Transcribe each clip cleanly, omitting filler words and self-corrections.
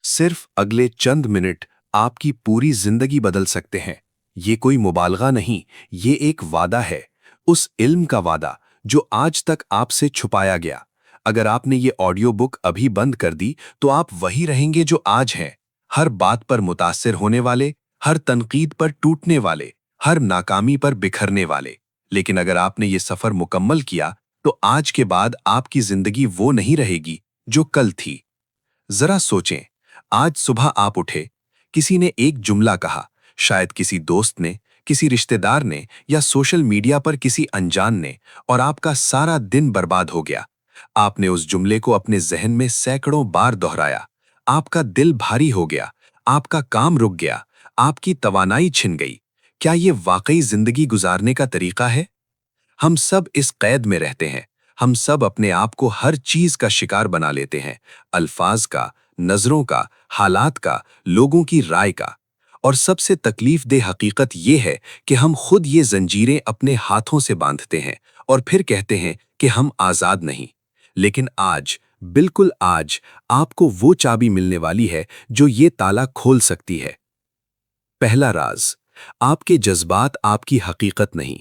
सिर्फ अगले चंद मिनट आपकी पूरी जिंदगी बदल सकते हैं। ये कोई मुबालगा नहीं, ये एक वादा है, उस इल्म का वादा जो आज तक आपसे छुपाया गया। अगर आपने ये ऑडियो बुक अभी बंद कर दी तो आप वही रहेंगे जो आज हैं, हर बात पर मुतासिर होने वाले, हर तनकीद पर टूटने वाले, हर नाकामी पर बिखरने वाले। लेकिन अगर आपने ये सफर मुकम्मल किया तो आज के बाद आपकी जिंदगी वो नहीं रहेगी जो कल थी। जरा सोचें, आज सुबह आप उठे, किसी ने एक जुमला कहा, शायद किसी दोस्त ने, किसी रिश्तेदार ने या सोशल मीडिया पर किसी अनजान ने, और आपका सारा दिन बर्बाद हो गया। आपने उस जुमले को अपने जहन में सैकड़ों बार दोहराया। आपका दिल भारी हो गया, आपका काम रुक गया, आपकी तवानाई छिन गई। क्या ये वाकई जिंदगी गुजारने का तरीका है? हम सब इस कैद में रहते हैं। हम सब अपने आप को हर चीज का शिकार बना लेते हैं, अल्फाज का, नजरों का, हालात का, लोगों की राय का। और सबसे तकलीफ दे हकीकत यह है कि हम खुद ये जंजीरें अपने हाथों से बांधते हैं और फिर कहते हैं कि हम आजाद नहीं। लेकिन आज, बिल्कुल आज, आपको वो चाबी मिलने वाली है जो ये ताला खोल सकती है। पहला राज, आपके जज्बात आपकी हकीकत नहीं।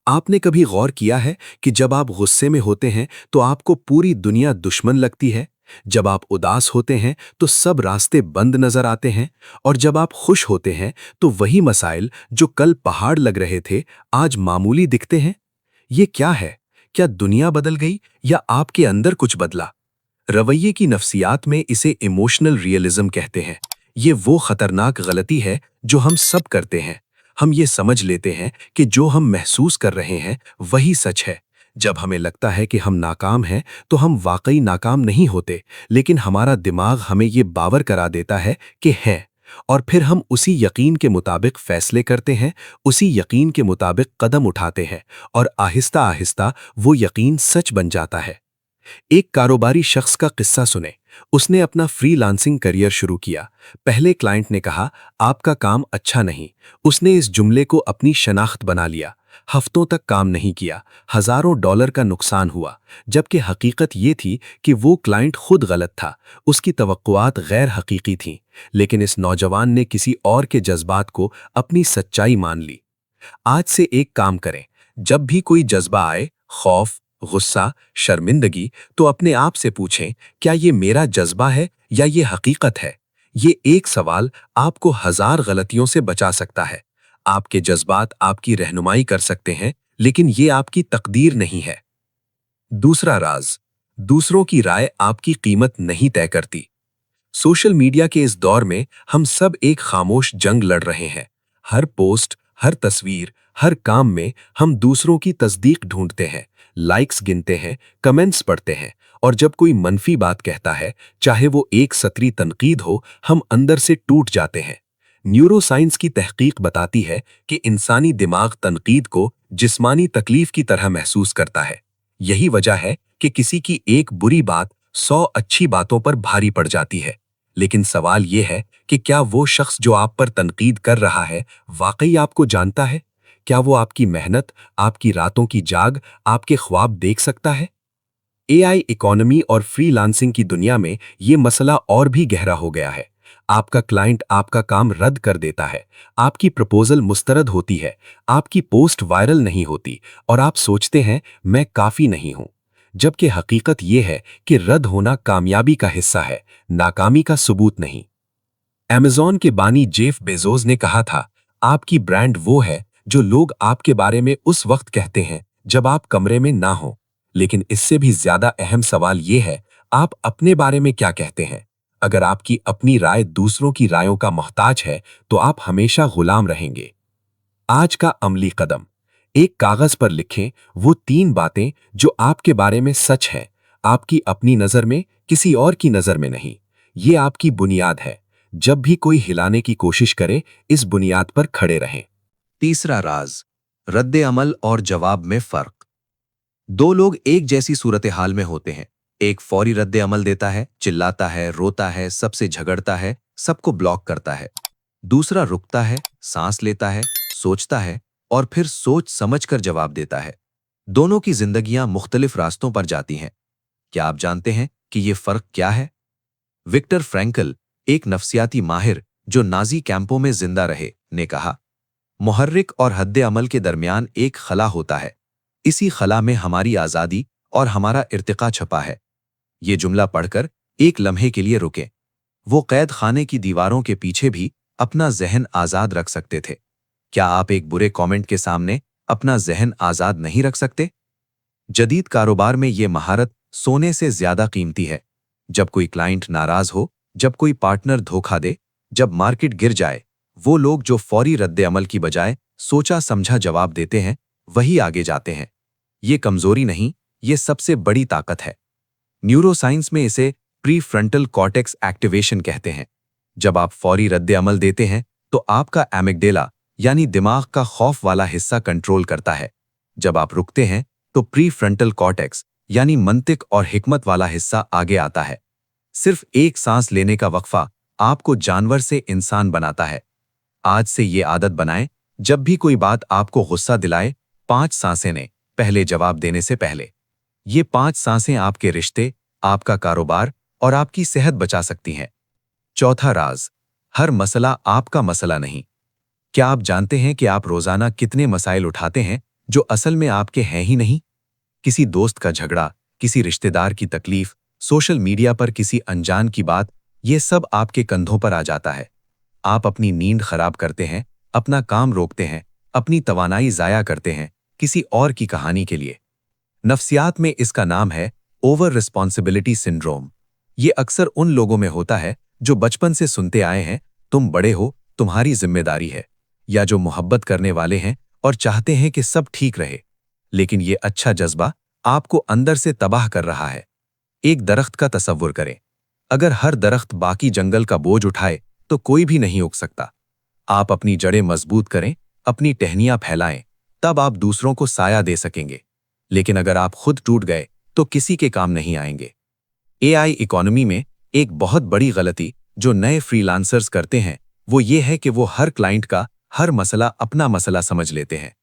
आपने कभी गौर किया है कि जब आप गुस्से में होते हैं तो आपको पूरी दुनिया दुश्मन लगती है? जब आप उदास होते हैं तो सब रास्ते बंद नजर आते हैं, और जब आप खुश होते हैं तो वही मसाइल जो कल पहाड़ लग रहे थे आज मामूली दिखते हैं? ये क्या है? क्या दुनिया बदल गई या आपके अंदर कुछ बदला? रवैये की नफ्सियात में इसे इमोशनल रियलिज्म कहते हैं। ये वो खतरनाक गलती है जो हम सब करते हैं। हम ये समझ लेते हैं कि जो हम महसूस कर रहे हैं वही सच है। जब हमें लगता है कि हम नाकाम हैं तो हम वाकई नाकाम नहीं होते, लेकिन हमारा दिमाग हमें ये बावर करा देता है कि हैं। और फिर हम उसी यकीन के मुताबिक फैसले करते हैं, उसी यकीन के मुताबिक कदम उठाते हैं, और आहिस्ता आहिस्ता वो यकीन सच बन जाता है। एक कारोबारी शख्स का किस्सा सुने। उसने अपना फ्रीलांसिंग करियर शुरू किया। पहले क्लाइंट ने कहा, आपका काम अच्छा नहीं। उसने इस जुमले को अपनी शनाख्त बना लिया। हफ्तों तक काम नहीं किया, हजारों डॉलर का नुकसान हुआ, जबकि हकीकत ये थी कि वो क्लाइंट खुद गलत था, उसकी तवक्कुआत गैर हकीकी थीं। लेकिन इस नौजवान ने किसी और के जज्बात को अपनी सच्चाई मान ली। आज से एक काम करें, जब भी कोई जज्बा आए, खौफ, गुस्सा, शर्मिंदगी, तो अपने आप से पूछें, क्या ये मेरा जज्बा है या ये हकीकत है? ये एक सवाल आपको हजार गलतियों से बचा सकता है। आपके जज्बात आपकी रहनुमाई कर सकते हैं, लेकिन ये आपकी तकदीर नहीं है। दूसरा राज, दूसरों की राय आपकी कीमत नहीं तय करती। सोशल मीडिया के इस दौर में हम सब एक खामोश जंग लड़ रहे हैं। हर पोस्ट, हर तस्वीर, हर काम में हम दूसरों की तस्दीक ढूंढते हैं, लाइक्स गिनते हैं, कमेंट्स पढ़ते हैं, और जब कोई मनफी बात कहता है, चाहे वो एक सतरी तनकीद हो, हम अंदर से टूट जाते हैं। न्यूरोसाइंस की तहकीक बताती है कि इंसानी दिमाग तनकीद को जिस्मानी तकलीफ की तरह महसूस करता है। यही वजह है कि किसी की एक बुरी बात 100 अच्छी बातों पर भारी पड़ जाती है। लेकिन सवाल यह है कि क्या वो शख्स जो आप पर तनकीद कर रहा है वाकई आपको जानता है? क्या वो आपकी मेहनत, आपकी रातों की जाग, आपके ख्वाब देख सकता है? एआई इकोनॉमी और फ्रीलांसिंग की दुनिया में ये मसला और भी गहरा हो गया है। आपका क्लाइंट आपका काम रद्द कर देता है, आपकी प्रपोजल मुस्तरद होती है, आपकी पोस्ट वायरल नहीं होती, और आप सोचते हैं मैं काफी नहीं हूं। जबकि हकीकत यह है कि रद्द होना कामयाबी का हिस्सा है, नाकामी का सबूत नहीं। अमेज़न के बानी जेफ बेजोस ने कहा था, आपकी ब्रांड वो है जो लोग आपके बारे में उस वक्त कहते हैं जब आप कमरे में ना हो। लेकिन इससे भी ज्यादा अहम सवाल ये है, आप अपने बारे में क्या कहते हैं? अगर आपकी अपनी राय दूसरों की रायों का मोहताज है तो आप हमेशा गुलाम रहेंगे। आज का अमली कदम, एक कागज पर लिखें वो 3 बातें जो आपके बारे में सच हैं, आपकी अपनी नजर में, किसी और की नजर में नहीं। ये आपकी बुनियाद है। जब भी कोई हिलाने की कोशिश करे, इस बुनियाद पर खड़े रहें। तीसरा राज, रद्द अमल और जवाब में फर्क। दो लोग एक जैसी सूरत हाल में होते हैं। एक फौरी रद्द अमल देता है, चिल्लाता है, रोता है, सबसे झगड़ता है, सबको ब्लॉक करता है। दूसरा रुकता है, सांस लेता है, सोचता है, और फिर सोच समझकर जवाब देता है। दोनों की जिंदगियां मुख्तलिफ रास्तों पर जाती हैं। क्या आप जानते हैं कि ये फर्क क्या है? विक्टर फ्रैंकल, एक नफ्सियाती माहिर जो नाजी कैंपों में जिंदा रहे ने कहा, मुहर्रिक और हद्दे अमल के दरमियान एक खला होता है, इसी खला में हमारी आज़ादी और हमारा इर्तिका छपा है। ये जुमला पढ़कर एक लम्हे के लिए रुके। वो कैद खाने की दीवारों के पीछे भी अपना जहन आज़ाद रख सकते थे। क्या आप एक बुरे कमेंट के सामने अपना जहन आज़ाद नहीं रख सकते? जदीद कारोबार में ये महारत सोने से ज्यादा कीमती है। जब कोई क्लाइंट नाराज हो, जब कोई पार्टनर धोखा दे, जब मार्केट गिर जाए, वो लोग जो फौरी रद्दे अमल की बजाय सोचा समझा जवाब देते हैं, वही आगे जाते हैं। ये कमजोरी नहीं, ये सबसे बड़ी ताकत है। न्यूरोसाइंस में इसे प्री फ्रंटल कॉर्टेक्स एक्टिवेशन कहते हैं। जब आप फौरी रद्दे अमल देते हैं तो आपका एमिगडेला यानी दिमाग का खौफ वाला हिस्सा कंट्रोल करता है। जब आप रुकते हैं तो प्री फ्रंटल कॉर्टेक्स यानी मंतिक और हिकमत वाला हिस्सा आगे आता है। सिर्फ एक सांस लेने का वक्फा आपको जानवर से इंसान बनाता है। आज से ये आदत बनाएं, जब भी कोई बात आपको गुस्सा दिलाए, 5 सांसें लें पहले जवाब देने से पहले। ये 5 सांसें आपके रिश्ते, आपका कारोबार और आपकी सेहत बचा सकती हैं। चौथा राज, हर मसला आपका मसला नहीं। क्या आप जानते हैं कि आप रोजाना कितने मसाइल उठाते हैं जो असल में आपके हैं ही नहीं? किसी दोस्त का झगड़ा, किसी रिश्तेदार की तकलीफ, सोशल मीडिया पर किसी अनजान की बात, ये सब आपके कंधों पर आ जाता है। आप अपनी नींद खराब करते हैं, अपना काम रोकते हैं, अपनी तवानाई जाया करते हैं किसी और की कहानी के लिए। नफ्सियात में इसका नाम है ओवर रिस्पॉन्सिबिलिटी सिंड्रोम। ये अक्सर उन लोगों में होता है जो बचपन से सुनते आए हैं, तुम बड़े हो, तुम्हारी जिम्मेदारी है, या जो मोहब्बत करने वाले हैं और चाहते हैं कि सब ठीक रहे, लेकिन ये अच्छा जज्बा आपको अंदर से तबाह कर रहा है। एक दरख्त का तसव्वुर करें। अगर हर दरख्त बाकी जंगल का बोझ उठाए तो कोई भी नहीं उग सकता। आप अपनी जड़ें मजबूत करें, अपनी टहनियां फैलाएं, तब आप दूसरों को साया दे सकेंगे। लेकिन अगर आप खुद टूट गए तो किसी के काम नहीं आएंगे। एआई इकोनॉमी में एक बहुत बड़ी गलती जो नए फ्रीलांसर्स करते हैं वो ये है कि वो हर क्लाइंट का हर मसला अपना मसला समझ लेते हैं।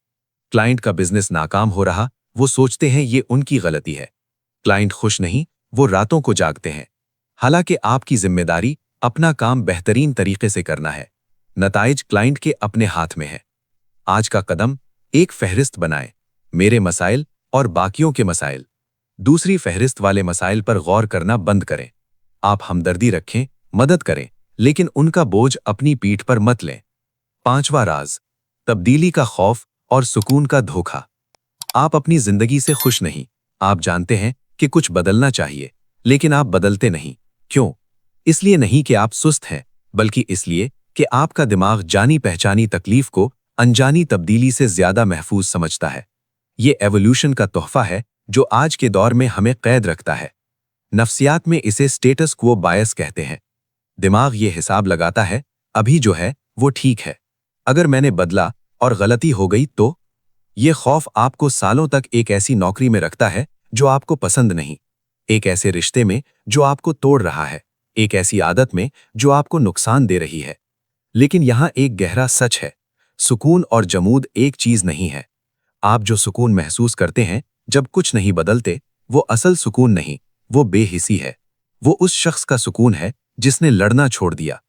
क्लाइंट का बिजनेस नाकाम हो रहा, वो सोचते हैं ये उनकी गलती है। क्लाइंट खुश नहीं, वो रातों को जागते हैं। हालांकि आपकी जिम्मेदारी अपना काम बेहतरीन तरीके से करना है। नताइज क्लाइंट के अपने हाथ में है। आज का कदम, एक फहरिस्त बनाएं, मेरे मसाइल और बाकियों के मसाइल। दूसरी फहरिस्त वाले मसाइल पर गौर करना बंद करें। आप हमदर्दी रखें, मदद करें, लेकिन उनका बोझ अपनी पीठ पर मत लें। 5वां राज, तब्दीली का खौफ और सुकून का धोखा। आप अपनी जिंदगी से खुश नहीं। आप जानते हैं कि कुछ बदलना चाहिए, लेकिन आप बदलते नहीं। क्यों? इसलिए नहीं कि आप सुस्त हैं, बल्कि इसलिए कि आपका दिमाग जानी पहचानी तकलीफ को अनजानी तब्दीली से ज्यादा महफूज समझता है। ये एवोल्यूशन का तोहफा है जो आज के दौर में हमें कैद रखता है। नफ्सियात में इसे स्टेटस क्वो बायस कहते हैं। दिमाग ये हिसाब लगाता है, अभी जो है वो ठीक है, अगर मैंने बदला और गलती हो गई तो? ये खौफ आपको सालों तक एक ऐसी नौकरी में रखता है जो आपको पसंद नहीं, एक ऐसे रिश्ते में जो आपको तोड़ रहा है, एक ऐसी आदत में जो आपको नुकसान दे रही है। लेकिन यहां एक गहरा सच है, सुकून और जमूद एक चीज नहीं है। आप जो सुकून महसूस करते हैं जब कुछ नहीं बदलते, वो असल सुकून नहीं, वो बेहिसी है। वो उस शख्स का सुकून है जिसने लड़ना छोड़ दिया।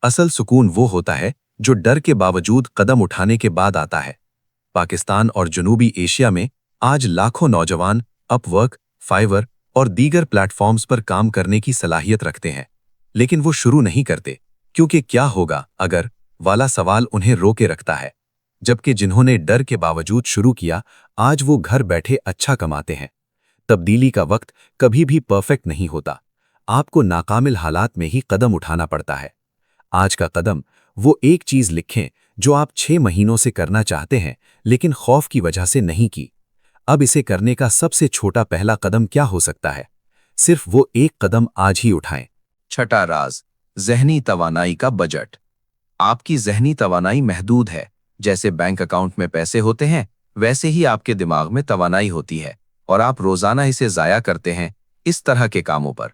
असल सुकून वो होता है जो डर के बावजूद कदम उठाने के बाद आता है। पाकिस्तान और जनूबी एशिया में आज लाखों नौजवान अपवर्क, फाइवर और दीगर प्लेटफॉर्म्स पर काम करने की सलाहियत रखते हैं, लेकिन वो शुरू नहीं करते क्योंकि क्या होगा अगर वाला सवाल उन्हें रोके रखता है। जबकि जिन्होंने डर के बावजूद शुरू किया, आज वो घर बैठे अच्छा कमाते हैं। तब्दीली का वक्त कभी भी परफेक्ट नहीं होता। आपको नाकामिल हालात में ही कदम उठाना पड़ता है। आज का कदम, वो एक चीज लिखें जो आप 6 महीनों से करना चाहते हैं लेकिन खौफ की वजह से नहीं की। अब इसे करने का सबसे छोटा पहला कदम क्या हो सकता है? सिर्फ वो एक कदम आज ही उठाएं। 6वां राज, ज़हनी तवानाई का बजट। आपकी ज़हनी तवानाई महदूद है। जैसे बैंक अकाउंट में पैसे होते हैं, वैसे ही आपके दिमाग में तवानाई होती है और आप रोजाना इसे ज़ाया करते हैं इस तरह के कामों पर।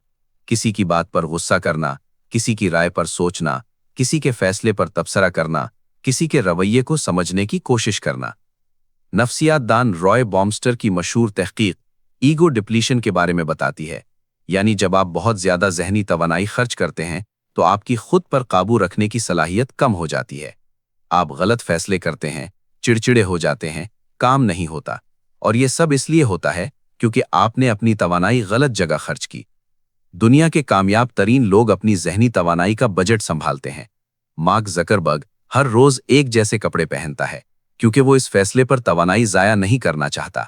किसी की बात पर गुस्सा करना, किसी की राय पर सोचना, किसी के फैसले पर तबसरा करना, किसी के रवैये को समझने की कोशिश करना। नफ्सियात दान रॉय बॉम्स्टर की मशहूर तहकीक ईगो डिप्लीशन के बारे में बताती है, यानी जब आप बहुत ज्यादा ज़हनी तवानाई खर्च करते हैं तो आपकी खुद पर काबू रखने की सलाहियत कम हो जाती है। आप गलत फैसले करते हैं, चिड़चिड़े हो जाते हैं, काम नहीं होता, और ये सब इसलिए होता है क्योंकि आपने अपनी तवानाई गलत जगह खर्च की। दुनिया के कामयाब तरीन लोग अपनी ज़हनी तवानाई का बजट संभालते हैं। मार्क ज़करबर्ग हर रोज एक जैसे कपड़े पहनता है क्योंकि वो इस फैसले पर तवानाई ज़ाया नहीं करना चाहता।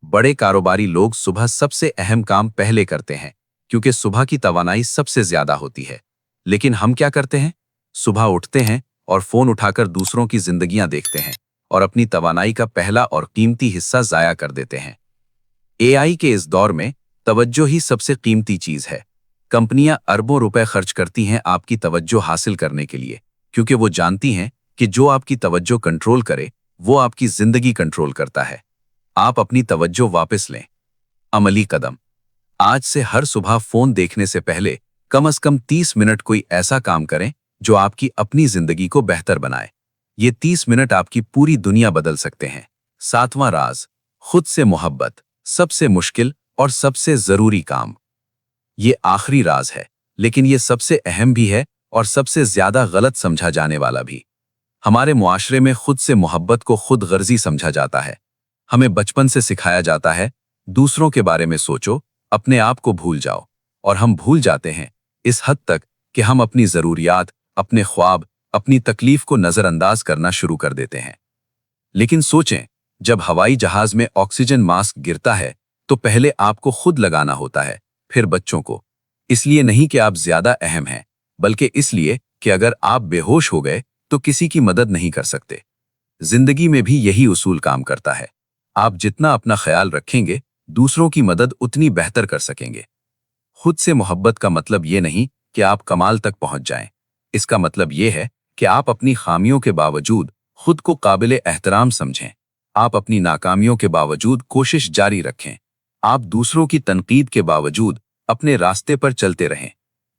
बड़े कारोबारी लोग सुबह सबसे अहम काम पहले करते हैं क्योंकि सुबह की तवानाई सबसे ज्यादा होती है। लेकिन हम क्या करते हैं? सुबह उठते हैं और फोन उठाकर दूसरों की जिंदगियां देखते हैं और अपनी तवानाई का पहला और कीमती हिस्सा ज़ाया कर देते हैं। एआई के इस दौर में तवज्जो ही सबसे कीमती चीज है। कंपनियां अरबों रुपए खर्च करती हैं आपकी तवज्जो हासिल करने के लिए, क्योंकि वो जानती हैं कि जो आपकी तवज्जो कंट्रोल करे वो आपकी जिंदगी कंट्रोल करता है। आप अपनी तवज्जो वापस लें। अमली कदम। आज से हर सुबह फोन देखने से पहले कम से कम 30 मिनट कोई ऐसा काम करें जो आपकी अपनी जिंदगी को बेहतर बनाए। ये 30 मिनट आपकी पूरी दुनिया बदल सकते हैं। 7वां राज, खुद से मोहब्बत। सबसे मुश्किल और सबसे जरूरी काम। ये आखिरी राज है, लेकिन ये सबसे अहम भी है और सबसे ज्यादा गलत समझा जाने वाला भी। हमारे मुआशरे में खुद से मोहब्बत को खुद गर्जी समझा जाता है। हमें बचपन से सिखाया जाता है, दूसरों के बारे में सोचो, अपने आप को भूल जाओ, और हम भूल जाते हैं इस हद तक कि हम अपनी जरूरियात, अपने ख्वाब, अपनी तकलीफ को नजरअंदाज करना शुरू कर देते हैं। लेकिन सोचें, जब हवाई जहाज में ऑक्सीजन मास्क गिरता है तो पहले आपको खुद लगाना होता है, फिर बच्चों को। इसलिए नहीं कि आप ज्यादा अहम हैं, बल्कि इसलिए कि अगर आप बेहोश हो गए तो किसी की मदद नहीं कर सकते। जिंदगी में भी यही उसूल काम करता है। आप जितना अपना ख्याल रखेंगे, दूसरों की मदद उतनी बेहतर कर सकेंगे। खुद से मोहब्बत का मतलब ये नहीं कि आप कमाल तक पहुंच जाएं। इसका मतलब ये है कि आप अपनी खामियों के बावजूद खुद को काबिल एहतराम समझें। आप अपनी नाकामियों के बावजूद कोशिश जारी रखें। आप दूसरों की तनकीद के बावजूद अपने रास्ते पर चलते रहें।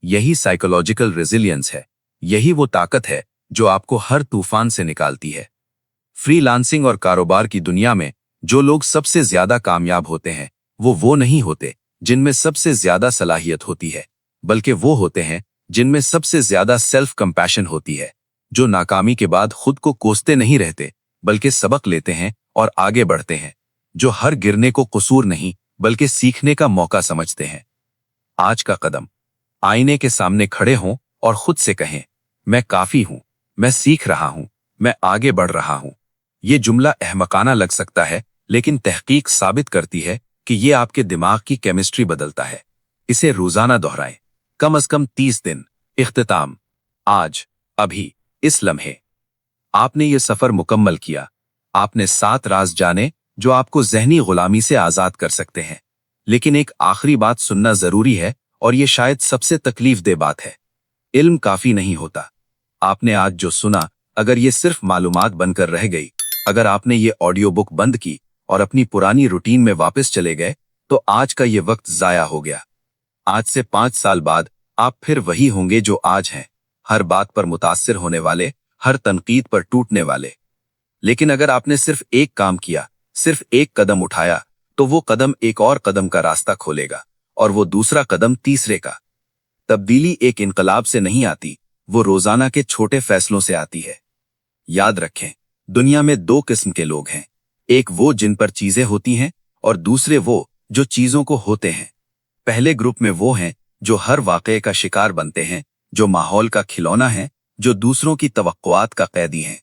यही साइकोलॉजिकल रेजिलियंस है। यही वो ताकत है जो आपको हर तूफान से निकालती है। फ्रीलांसिंग और कारोबार की दुनिया में जो लोग सबसे ज्यादा कामयाब होते हैं वो नहीं होते जिनमें सबसे ज्यादा सलाहियत होती है, बल्कि वो होते हैं जिनमें सबसे ज्यादा सेल्फ कंपैशन होती है, जो नाकामी के बाद खुद को कोसते नहीं रहते बल्कि सबक लेते हैं और आगे बढ़ते हैं, जो हर गिरने को कसूर नहीं बल्कि सीखने का मौका समझते हैं। आज का कदम, आईने के सामने खड़े हों और खुद से कहें, मैं काफी हूं, मैं सीख रहा हूं, मैं आगे बढ़ रहा हूं। ये जुमला अहमकाना लग सकता है, लेकिन तहकीक साबित करती है कि ये आपके दिमाग की केमिस्ट्री बदलता है। इसे रोजाना दोहराएं, कम से कम 30 दिन। इख्तिताम, आज, अभी, इस लम्हे आपने ये सफर मुकम्मल किया। आपने 7 राज जाने जो आपको ज़हनी गुलामी से आजाद कर सकते हैं। लेकिन एक आखिरी बात सुनना जरूरी है, और ये शायद सबसे तकलीफ दे बात है। इल्म काफी नहीं होता। आपने आज जो सुना, अगर ये सिर्फ मालूमात बनकर रह गई, अगर आपने ये ऑडियो बुक बंद की और अपनी पुरानी रूटीन में वापस चले गए, तो आज का ये वक्त जाया हो गया। आज से 5 साल बाद आप फिर वही होंगे जो आज हैं, हर बात पर मुतासिर होने वाले, हर तनकीद पर टूटने वाले। लेकिन अगर आपने सिर्फ एक काम किया, सिर्फ एक कदम उठाया, तो वो कदम एक और कदम का रास्ता खोलेगा, और वो दूसरा कदम तीसरे का। तब्दीली एक इनकलाब से नहीं आती, वो रोजाना के छोटे फैसलों से आती है। याद रखें, दुनिया में 2 किस्म के लोग हैं, एक वो जिन पर चीजें होती हैं, और दूसरे वो जो चीजों को होते हैं। पहले ग्रुप में वो हैं जो हर वाक़ये का शिकार बनते हैं, जो माहौल का खिलौना है, जो दूसरों की तवक्कुआत का कैदी हैं।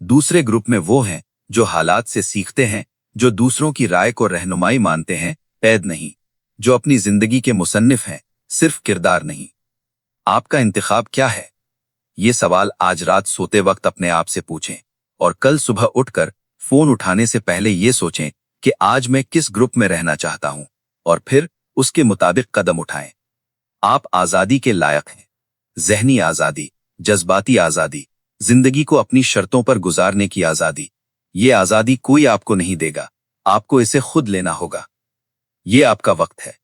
दूसरे ग्रुप में वो हैं जो हालात से सीखते हैं, जो दूसरों की राय को रहनुमाई मानते हैं, कैद नहीं, जो अपनी जिंदगी के मुसन्निफ हैं, सिर्फ किरदार नहीं। आपका इंतखाब क्या है? ये सवाल आज रात सोते वक्त अपने आप से पूछें, और कल सुबह उठकर फोन उठाने से पहले ये सोचें कि आज मैं किस ग्रुप में रहना चाहता हूं, और फिर उसके मुताबिक कदम उठाएं। आप आजादी के लायक हैं। ज़हनी आजादी, जज्बाती आजादी, जिंदगी को अपनी शर्तों पर गुजारने की आजादी। ये आजादी कोई आपको नहीं देगा, आपको इसे खुद लेना होगा। ये आपका वक्त है।